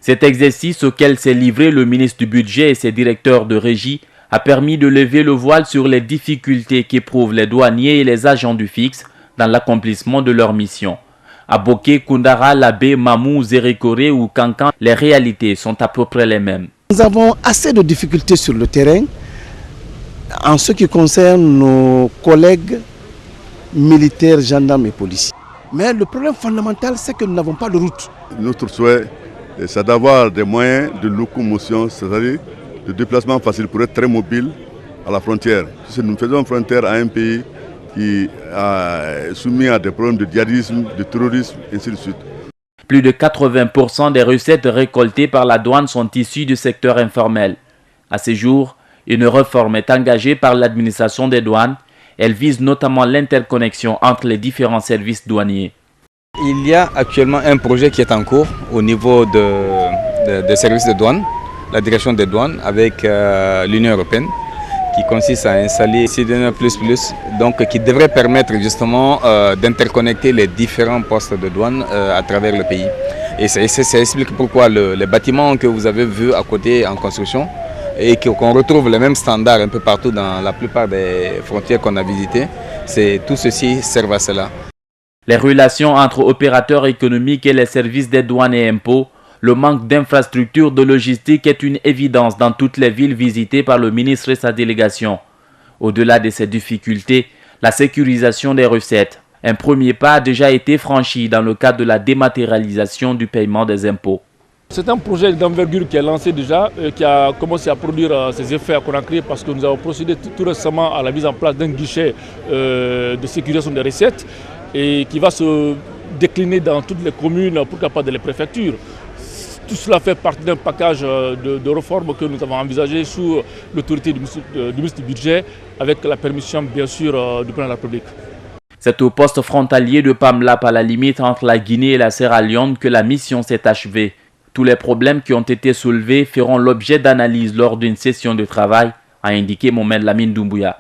Cet exercice auquel s'est livré le ministre du Budget et ses directeurs de régie a permis de lever le voile sur les difficultés qu'éprouvent les douaniers et les agents du fixe dans l'accomplissement de leur mission. À Boké, Koundara, Labé, Mamou, Zérékoré ou Kankan, les réalités sont à peu près les mêmes. Nous avons assez de difficultés sur le terrain en ce qui concerne nos collègues militaires, gendarmes et policiers. Mais le problème fondamental, c'est que nous n'avons pas de route. Notre souhait, c'est d'avoir des moyens de locomotion, c'est-à-dire de déplacement facile pour être très mobile à la frontière. Si nous faisons frontière à un pays qui est soumis à des problèmes de djihadisme, de terrorisme, et ainsi de suite. Plus de 80% des recettes récoltées par la douane sont issues du secteur informel. À ce jour, une réforme est engagée par l'administration des douanes. Elle vise notamment l'interconnexion entre les différents services douaniers. Il y a actuellement un projet qui est en cours au niveau des services de douane, la direction des douanes avec l'Union européenne, qui consiste à installer CDN++, donc qui devrait permettre justement d'interconnecter les différents postes de douane à travers le pays. Et ça explique pourquoi les bâtiments que vous avez vus à côté en construction et qu'on retrouve les mêmes standards un peu partout dans la plupart des frontières qu'on a visitées, tout ceci sert à cela. Les relations entre opérateurs économiques et les services des douanes et impôts, le manque d'infrastructures de logistique est une évidence dans toutes les villes visitées par le ministre et sa délégation. Au-delà de ces difficultés, la sécurisation des recettes. Un premier pas a déjà été franchi dans le cadre de la dématérialisation du paiement des impôts. C'est un projet d'envergure qui est lancé déjà, qui a commencé à produire ses effets à Conakry parce que nous avons procédé tout récemment à la mise en place d'un guichet de sécurisation des recettes et qui va se décliner dans toutes les communes, pourquoi pas dans les préfectures. Tout cela fait partie d'un package de réformes que nous avons envisagé sous l'autorité du ministre du Budget avec la permission bien sûr du président de la République. C'est au poste frontalier de Pamlap à la limite entre la Guinée et la Sierra Leone que la mission s'est achevée. Tous les problèmes qui ont été soulevés feront l'objet d'analyse lors d'une session de travail, a indiqué Mohamed Lamine Doumbouya.